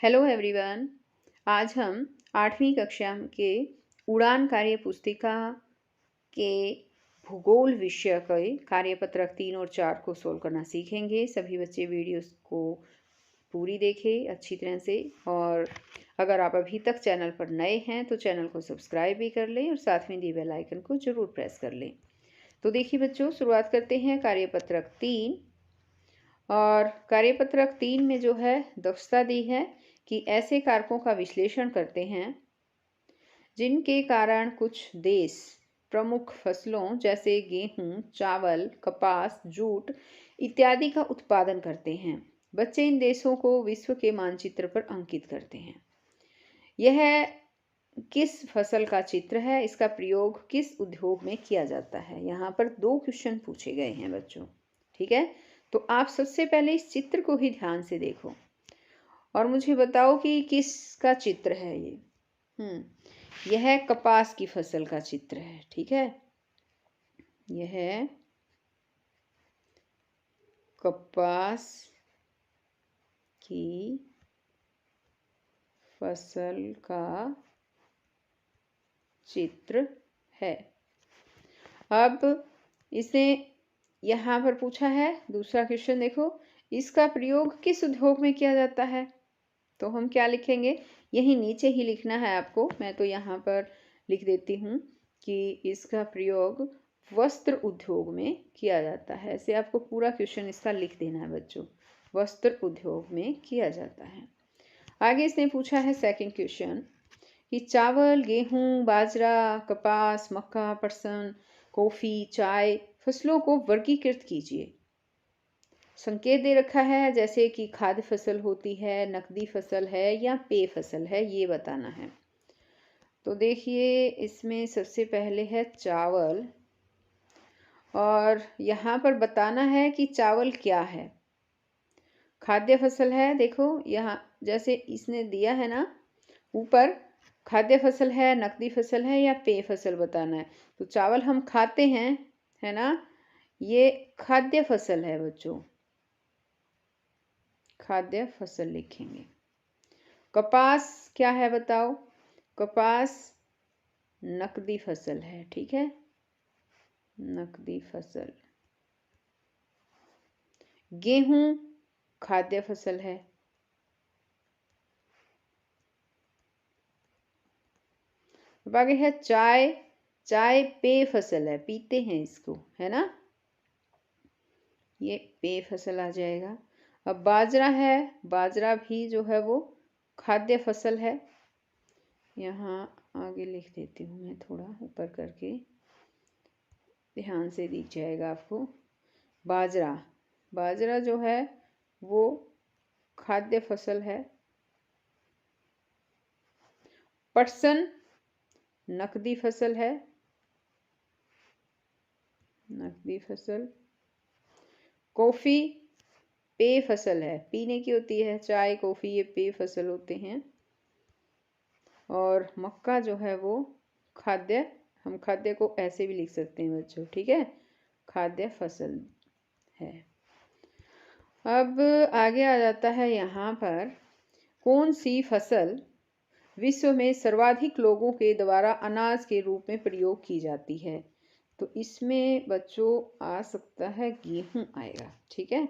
Hello everyone. आज हम 8वीं कक्षा के उड़ान कार्य पुस्तिका के भूगोल विषय के कार्यपत्रक 3 और 4 को सोल्व करना सीखेंगे। सभी बच्चे वीडियोस को पूरी देखें अच्छी तरह से, और अगर आप अभी तक चैनल पर नए हैं तो चैनल को सब्सक्राइब भी कर लें और साथ में दिए बेल आइकन को ज़रूर प्रेस कर लें। तो देखिए बच्चों, शुरुआत करते हैं कार्यपत्रक 3। और कार्यपत्रक 3 में जो है दक्षता दी है कि ऐसे कारकों का विश्लेषण करते हैं जिनके कारण कुछ देश प्रमुख फसलों जैसे गेहूं, चावल, कपास, जूट इत्यादि का उत्पादन करते हैं। बच्चे इन देशों को विश्व के मानचित्र पर अंकित करते हैं। यह किस फसल का चित्र है, इसका प्रयोग किस उद्योग में किया जाता है। यहाँ पर 2 क्वेश्चन पूछे गए हैं बच्चों, ठीक है। तो आप सबसे पहले इस चित्र को ही ध्यान से देखो और मुझे बताओ कि किसका चित्र है ये। यह कपास की फसल का चित्र है, ठीक है। यह कपास की फसल का चित्र है। अब इसने यहाँ पर पूछा है दूसरा क्वेश्चन, देखो इसका प्रयोग किस उद्योग में किया जाता है। तो हम क्या लिखेंगे, यही नीचे ही लिखना है आपको। मैं तो यहाँ पर लिख देती हूँ कि इसका प्रयोग वस्त्र उद्योग में किया जाता है। ऐसे आपको पूरा क्वेश्चन इसका लिख देना है बच्चों, वस्त्र उद्योग में किया जाता है। आगे इसने पूछा है सेकंड क्वेश्चन कि चावल, गेहूं, बाजरा, कपास, मक्का, पटसन, कॉफ़ी, चाय फसलों को वर्गीकृत कीजिए। संकेत दे रखा है जैसे कि खाद्य फसल होती है, नकदी फसल है या पेय फसल है, ये बताना है। तो देखिए इसमें सबसे पहले है चावल, और यहाँ पर बताना है कि चावल क्या है। खाद्य फसल है, देखो यहाँ जैसे इसने दिया है ना ऊपर, खाद्य फसल है, नकदी फसल है या पेय फसल बताना है। तो चावल हम खाते हैं, है ना, ये खाद्य फसल है बच्चों, खाद्य फसल लिखेंगे। कपास क्या है बताओ, कपास नकदी फसल है, ठीक है, नकदी फसल। गेहूं खाद्य फसल है। अब आगे है चाय, चाय पेय फसल है, पीते हैं इसको, है ना, ये पेय फसल आ जाएगा। अब बाजरा है, बाजरा भी जो है वो खाद्य फसल है। यहाँ आगे लिख देती हूँ मैं, थोड़ा ऊपर करके ध्यान से दिख जाएगा आपको। बाजरा, बाजरा जो है वो खाद्य फसल है। पटसन नकदी फसल है, नकदी फसल। कॉफ़ी पेय फसल है, पीने की होती है, चाय कॉफ़ी ये पेय फसल होते हैं। और मक्का जो है वो खाद्य, हम खाद्य को ऐसे भी लिख सकते हैं बच्चों, ठीक है, खाद्य फसल है। अब आगे आ जाता है यहाँ पर, कौन सी फसल विश्व में सर्वाधिक लोगों के द्वारा अनाज के रूप में प्रयोग की जाती है। तो इसमें बच्चों आ सकता है गेहूं आएगा, ठीक है।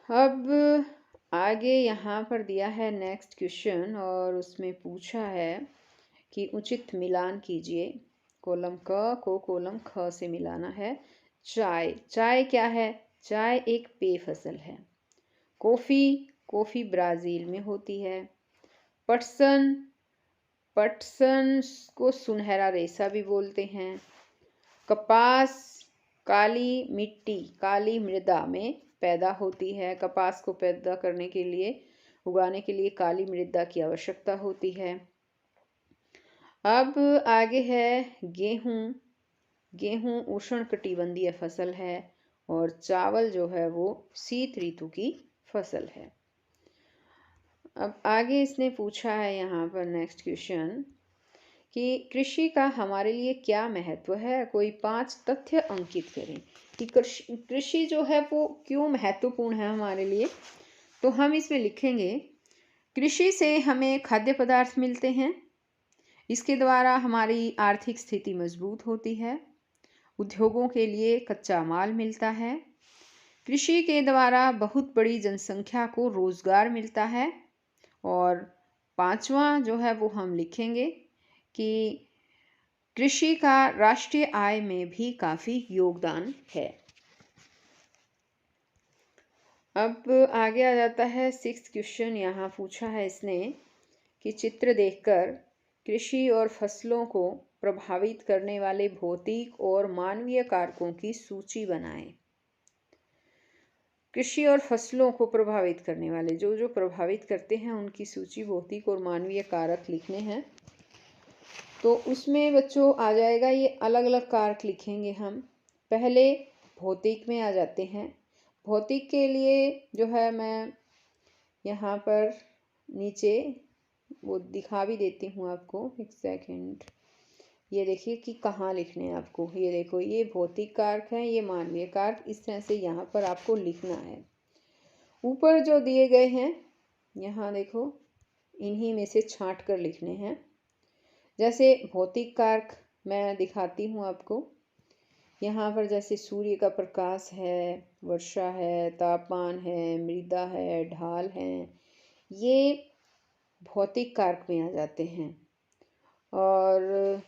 अब आगे यहाँ पर दिया है नेक्स्ट क्वेश्चन, और उसमें पूछा है कि उचित मिलान कीजिए। कॉलम क को कॉलम ख से मिलाना है। चाय, चाय क्या है, चाय एक पेय फसल है। कॉफ़ी, कॉफ़ी ब्राज़ील में होती है। पटसन, पटसन को सुनहरा रेशा भी बोलते हैं। कपास काली मिट्टी, काली मृदा में पैदा होती है। कपास को पैदा करने के लिए, उगाने के लिए काली मृदा की आवश्यकता होती है। अब आगे है गेहूं, गेहूं उष्णकटिबंधीय फसल है, और चावल जो है वो शीत ऋतु की फसल है। अब आगे इसने पूछा है यहाँ पर नेक्स्ट क्वेश्चन कि कृषि का हमारे लिए क्या महत्व है। कोई 5 तथ्य अंकित करें कि कृषि जो है वो क्यों महत्वपूर्ण है हमारे लिए। तो हम इसमें लिखेंगे, कृषि से हमें खाद्य पदार्थ मिलते हैं, इसके द्वारा हमारी आर्थिक स्थिति मजबूत होती है, उद्योगों के लिए कच्चा माल मिलता है, कृषि के द्वारा बहुत बड़ी जनसंख्या को रोजगार मिलता है, और पांचवा जो है वो हम लिखेंगे कि कृषि का राष्ट्रीय आय में भी काफ़ी योगदान है। अब आगे आ जाता है 6th क्वेश्चन। यहाँ पूछा है इसने कि चित्र देखकर कृषि और फसलों को प्रभावित करने वाले भौतिक और मानवीय कारकों की सूची बनाएं। कृषि और फसलों को प्रभावित करने वाले जो जो प्रभावित करते हैं उनकी सूची, भौतिक और मानवीय कारक लिखने हैं। तो उसमें बच्चों आ जाएगा, ये अलग अलग कारक लिखेंगे हम। पहले भौतिक में आ जाते हैं। भौतिक के लिए जो है मैं यहाँ पर नीचे वो दिखा भी देती हूँ आपको, एक सेकंड। ये देखिए कि कहाँ लिखने हैं आपको। ये देखो, ये भौतिक कारक है, ये मानवीय कारक, इस तरह से यहाँ पर आपको लिखना है। ऊपर जो दिए गए हैं यहाँ देखो, इन्हीं में से छांट कर लिखने हैं। जैसे भौतिक कारक मैं दिखाती हूँ आपको। यहाँ पर जैसे सूर्य का प्रकाश है, वर्षा है, तापमान है, मृदा है, ढाल है, ये भौतिक कारक में आ जाते हैं। और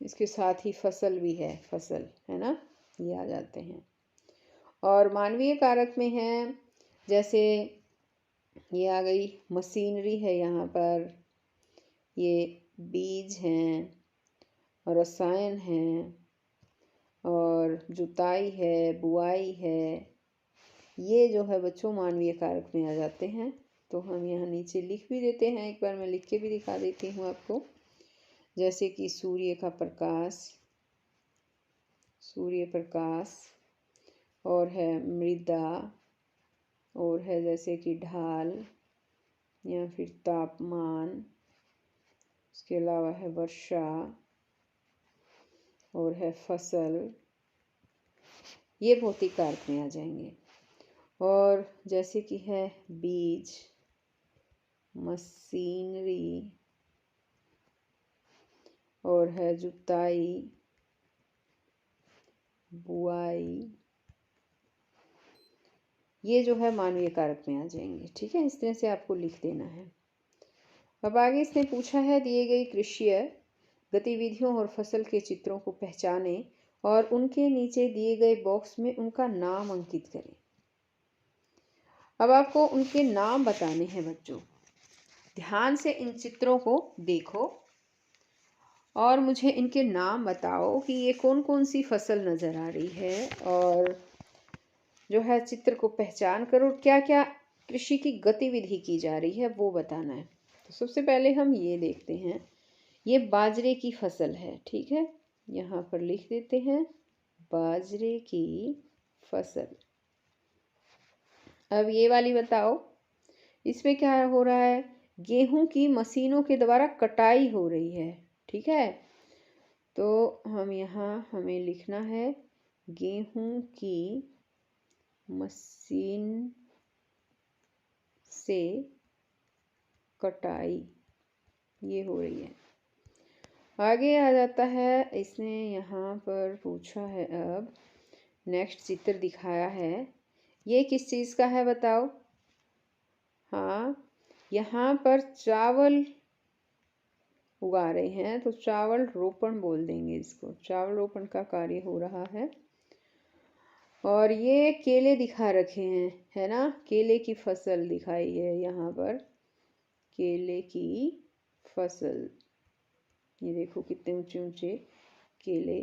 इसके साथ ही फसल भी है, फसल है ना, ये आ जाते हैं। और मानवीय कारक में है, जैसे ये आ गई मशीनरी है, यहाँ पर ये बीज हैं, रसायन हैं, और जुताई है, बुआई है, ये जो है बच्चों मानवीय कारक में आ जाते हैं। तो हम यहाँ नीचे लिख भी देते हैं, एक बार मैं लिख के भी दिखा देती हूँ आपको। जैसे कि सूर्य का प्रकाश, सूर्य प्रकाश, और है मृदा, और है जैसे कि ढाल या फिर तापमान, इसके अलावा है वर्षा, और है फसल, ये भौतिक कारक में आ जाएंगे। और जैसे कि है बीज, मशीनरी, और है जुताई, बुआई, ये जो है मानवीय कारक में आ जाएंगे। ठीक है, इस तरह से आपको लिख देना है। अब आगे इसने पूछा है, दिए गई कृषि गतिविधियों और फसल के चित्रों को पहचानें और उनके नीचे दिए गए बॉक्स में उनका नाम अंकित करें। अब आपको उनके नाम बताने हैं बच्चों। ध्यान से इन चित्रों को देखो और मुझे इनके नाम बताओ कि ये कौन कौन सी फसल नज़र आ रही है, और जो है चित्र को पहचान करो, क्या क्या कृषि की गतिविधि की जा रही है वो बताना है। तो सबसे पहले हम ये देखते हैं, ये बाजरे की फसल है। ठीक है, यहाँ पर लिख देते हैं बाजरे की फसल। अब ये वाली बताओ, इसमें क्या हो रहा है, गेहूं की मशीनों के द्वारा कटाई हो रही है। ठीक है, तो हम यहाँ हमें लिखना है गेहूं की मशीन से कटाई, ये हो रही है। आगे आ जाता है, इसने यहाँ पर पूछा है, अब नेक्स्ट चित्र दिखाया है, ये किस चीज़ का है बताओ। हाँ, यहाँ पर चावल उगा रहे हैं, तो चावल रोपण बोल देंगे इसको, चावल रोपण का कार्य हो रहा है। और ये केले दिखा रखे हैं, है ना, केले की फसल दिखाई है यहाँ पर, केले की फसल। ये देखो कितने ऊंचे ऊंचे केले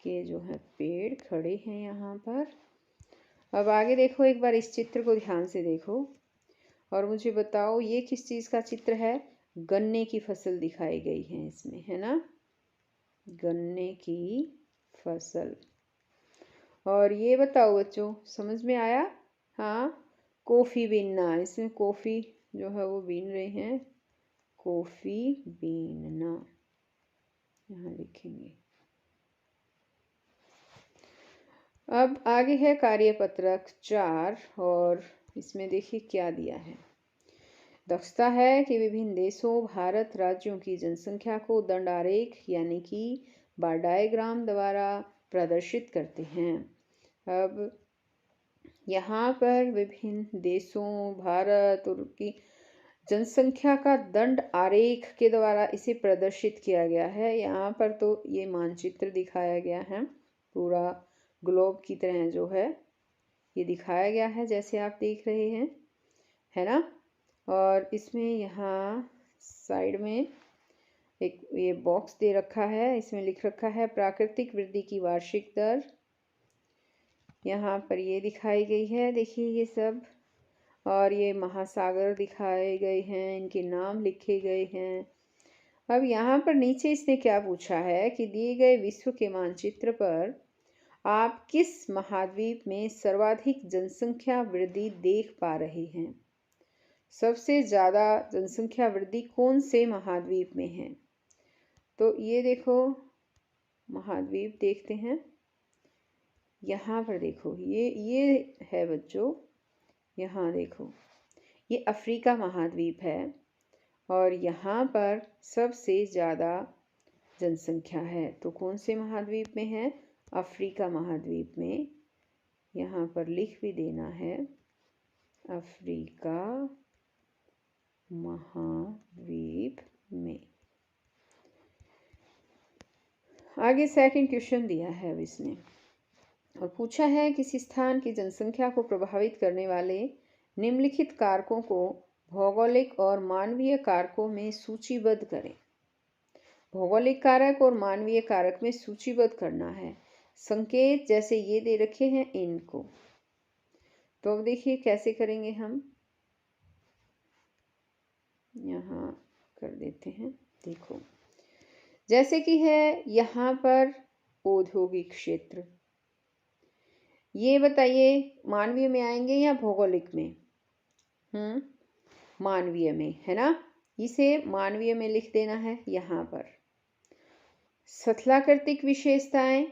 के जो है पेड़ खड़े हैं यहाँ पर। अब आगे देखो, एक बार इस चित्र को ध्यान से देखो और मुझे बताओ ये किस चीज़ का चित्र है। गन्ने की फसल दिखाई गई है इसमें, है ना, गन्ने की फसल। और ये बताओ बच्चों, समझ में आया। हाँ, कॉफ़ी बीनना, इसमें कॉफ़ी जो है वो बीन रहे हैं, कॉफ़ी बीनना यहाँ लिखेंगे। अब आगे है कार्यपत्रक 4 और इसमें देखिए क्या दिया है। दक्षता है कि विभिन्न देशों भारत राज्यों की जनसंख्या को दंड आरेख यानी कि बार डायग्राम द्वारा प्रदर्शित करते हैं। अब यहाँ पर विभिन्न देशों भारत और की जनसंख्या का दंड आरेख के द्वारा इसे प्रदर्शित किया गया है। यहाँ पर तो ये मानचित्र दिखाया गया है, पूरा ग्लोब की तरह जो है ये दिखाया गया है, जैसे आप देख रहे हैं, है ना। और इसमें यहाँ साइड में एक ये बॉक्स दे रखा है, इसमें लिख रखा है प्राकृतिक वृद्धि की वार्षिक दर। यहाँ पर ये दिखाई गई है, देखिए ये सब। और ये महासागर दिखाए गए हैं, इनके नाम लिखे गए हैं। अब यहाँ पर नीचे इसने क्या पूछा है कि दिए गए विश्व के मानचित्र पर आप किस महाद्वीप में सर्वाधिक जनसंख्या वृद्धि देख पा रहे हैं। सबसे ज़्यादा जनसंख्या वृद्धि कौन से महाद्वीप में है। तो ये देखो महाद्वीप देखते हैं, यहाँ पर देखो ये है बच्चों, यहाँ देखो ये अफ्रीका महाद्वीप है और यहाँ पर सबसे ज़्यादा जनसंख्या है। तो कौन से महाद्वीप में है, अफ्रीका महाद्वीप में। यहाँ पर लिख भी देना है अफ्रीका महाद्वीप में। आगे सेकंड क्वेश्चन दिया है अब इसने और पूछा है किसी स्थान की जनसंख्या को प्रभावित करने वाले निम्नलिखित कारकों को भौगोलिक और मानवीय कारकों में सूचीबद्ध करें। भौगोलिक कारक और मानवीय कारक में सूचीबद्ध करना है। संकेत जैसे ये दे रखे हैं इनको। तो अब देखिए कैसे करेंगे हम, यहाँ कर देते हैं। देखो जैसे कि है यहाँ पर औद्योगिक क्षेत्र, ये बताइए मानवीय में आएंगे या भौगोलिक में। मानवीय में, है ना। इसे मानवीय में लिख देना है। यहाँ पर स्थलाकृतिक विशेषताएं,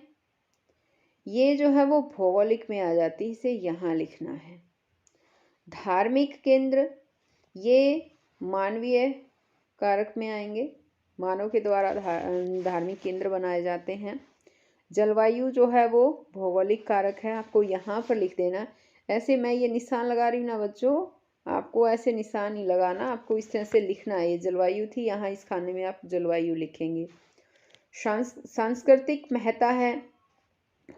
ये जो है वो भौगोलिक में आ जाती है, इसे यहाँ लिखना है। धार्मिक केंद्र, ये मानवीय कारक में आएंगे, मानव के द्वारा धार्मिक केंद्र बनाए जाते हैं। जलवायु जो है वो भौगोलिक कारक है, आपको यहाँ पर लिख देना। ऐसे मैं ये निशान लगा रही हूँ ना बच्चों, आपको ऐसे निशान नहीं लगाना, आपको इस तरह से लिखना है। ये जलवायु थी, यहाँ इस खाने में आप जलवायु लिखेंगे। सांस्कृतिक महत्ता है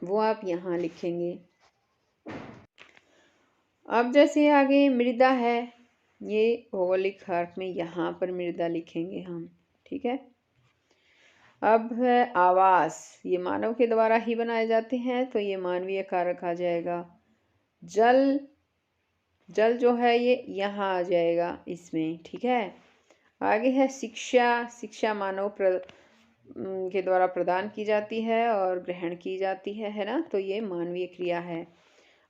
वो आप यहाँ लिखेंगे। अब जैसे आगे मृदा है, ये भौगोलिक कारक में यहाँ पर मृदा लिखेंगे हम, ठीक है। अब है आवास, ये मानव के द्वारा ही बनाए जाते हैं, तो ये मानवीय कारक आ जाएगा। जल जो है ये यहाँ आ जाएगा इसमें, ठीक है। आगे है शिक्षा मानव के द्वारा प्रदान की जाती है और ग्रहण की जाती है ना, तो ये मानवीय क्रिया है।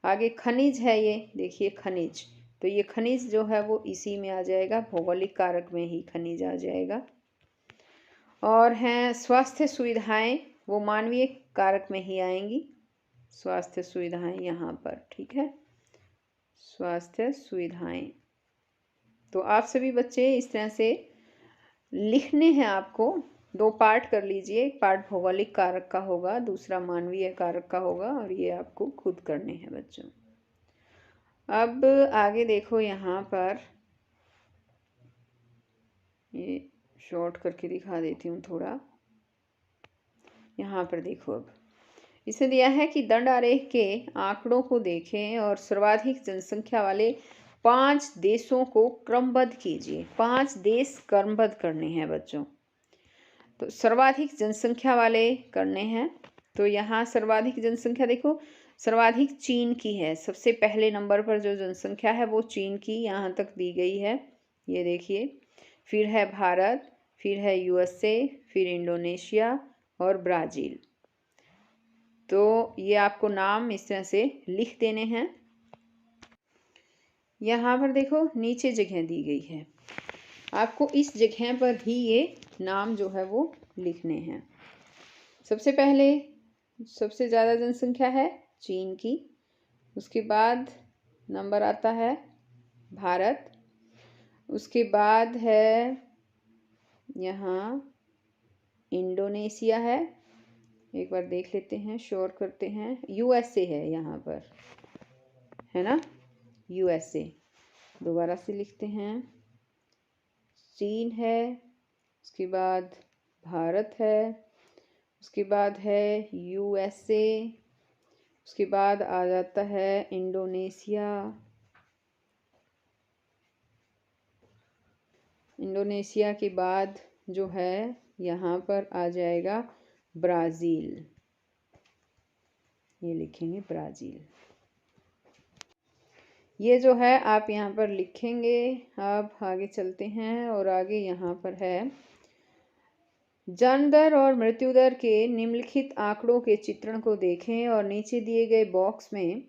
आगे खनिज है, ये देखिए खनिज, तो ये खनिज जो है वो इसी में आ जाएगा, भौगोलिक कारक में ही खनिज आ जाएगा। और हैं स्वास्थ्य सुविधाएं, वो मानवीय कारक में ही आएंगी। स्वास्थ्य सुविधाएं यहाँ पर, ठीक है, स्वास्थ्य सुविधाएं। तो आप सभी बच्चे इस तरह से लिखने हैं आपको। 2 पार्ट कर लीजिए, एक पार्ट भौगोलिक कारक का होगा, दूसरा मानवीय कारक का होगा, और ये आपको खुद करने हैं बच्चों। अब आगे देखो, यहाँ पर ये शॉर्ट करके दिखा देती हूँ थोड़ा। यहाँ पर देखो, अब इसे दिया है कि दंड आरेख के आंकड़ों को देखें और सर्वाधिक जनसंख्या वाले 5 देशों को क्रमबद्ध कीजिए। 5 देश क्रमबद्ध करने हैं बच्चों। तो सर्वाधिक जनसंख्या वाले करने हैं, तो यहाँ सर्वाधिक जनसंख्या देखो, सर्वाधिक चीन की है। सबसे पहले नंबर पर जो जनसंख्या है वो चीन की यहाँ तक दी गई है, ये देखिए। फिर है भारत, फिर है USA, फिर इंडोनेशिया और ब्राज़ील। तो ये आपको नाम इस तरह से लिख देने हैं। यहाँ पर देखो नीचे जगह दी गई है, आपको इस जगह पर ही ये नाम जो है वो लिखने हैं। सबसे पहले सबसे ज़्यादा जनसंख्या है चीन की, उसके बाद नंबर आता है भारत। उसके बाद है यहाँ इंडोनेशिया है, एक बार देख लेते हैं, श्योर करते हैं। यूएसए है यहाँ पर, है ना, यूएसए। दोबारा से लिखते हैं, चीन है, उसके बाद भारत है, उसके बाद है यूएसए, उसके बाद आ जाता है इंडोनेशिया। इंडोनेशिया के बाद जो है यहाँ पर आ जाएगा ब्राज़ील, ये लिखेंगे ब्राज़ील। ये जो है आप यहाँ पर लिखेंगे। अब आगे चलते हैं और आगे यहाँ पर है, जन्म दर और मृत्यु दर के निम्नलिखित आंकड़ों के चित्रण को देखें और नीचे दिए गए बॉक्स में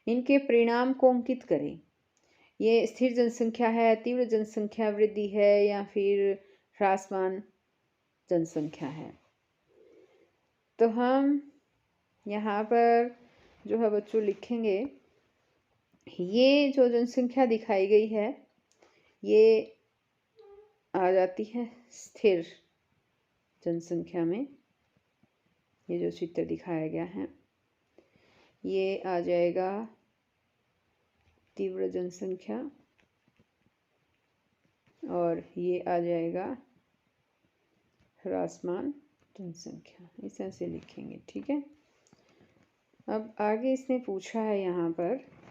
इनके परिणाम को अंकित करें। ये स्थिर जनसंख्या है, तीव्र जनसंख्या वृद्धि है, या फिर ह्रासमान जनसंख्या है। तो हम यहाँ पर जो है बच्चों लिखेंगे, ये जो जनसंख्या दिखाई गई है ये आ जाती है स्थिर जनसंख्या में। ये जो चित्र दिखाया गया है ये आ जाएगा तीव्र जनसंख्या, और ये आ जाएगा ह्रासमान जनसंख्या। इस तरह से लिखेंगे, ठीक है। अब आगे इसने पूछा है यहाँ पर,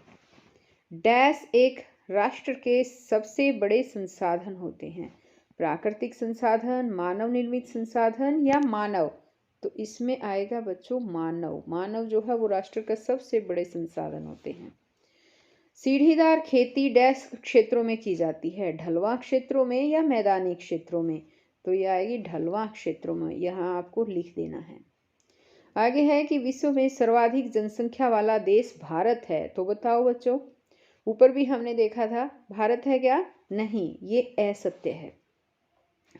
डैश एक राष्ट्र के सबसे बड़े संसाधन होते हैं, प्राकृतिक संसाधन, मानव निर्मित संसाधन या मानव। तो इसमें आएगा बच्चों मानव। मानव जो है वो राष्ट्र का सबसे बड़े संसाधन होते हैं। सीढ़ीदार खेती डैश क्षेत्रों में की जाती है, ढलवां क्षेत्रों में या मैदानी क्षेत्रों में। तो ये आएगी ढलवां क्षेत्रों में, यहाँ आपको लिख देना है। आगे है कि विश्व में सर्वाधिक जनसंख्या वाला देश भारत है। तो बताओ बच्चों, ऊपर भी हमने देखा था भारत है क्या? नहीं, ये असत्य है।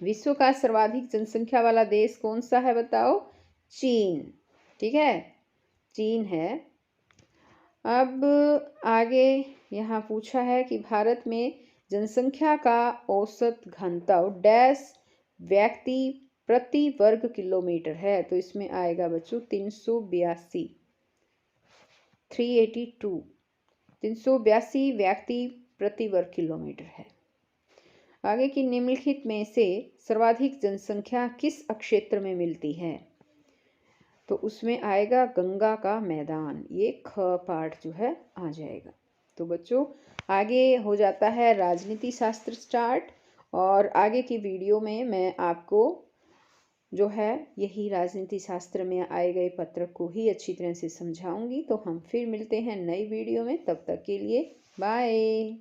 विश्व का सर्वाधिक जनसंख्या वाला देश कौन सा है बताओ? चीन, ठीक है, चीन है। अब आगे यहाँ पूछा है कि भारत में जनसंख्या का औसत घनत्व डैश व्यक्ति प्रति वर्ग किलोमीटर है। तो इसमें आएगा बच्चों 382 व्यक्ति प्रति वर्ग किलोमीटर है। आगे की निम्नलिखित में से सर्वाधिक जनसंख्या किस क्षेत्र में मिलती है? तो उसमें आएगा गंगा का मैदान। ये ख पार्ट जो है आ जाएगा। तो बच्चों आगे हो जाता है राजनीति शास्त्र स्टार्ट, और आगे की वीडियो में मैं आपको जो है यही राजनीति शास्त्र में आए गए पत्रक को ही अच्छी तरह से समझाऊंगी। तो हम फिर मिलते हैं नई वीडियो में, तब तक के लिए बाय।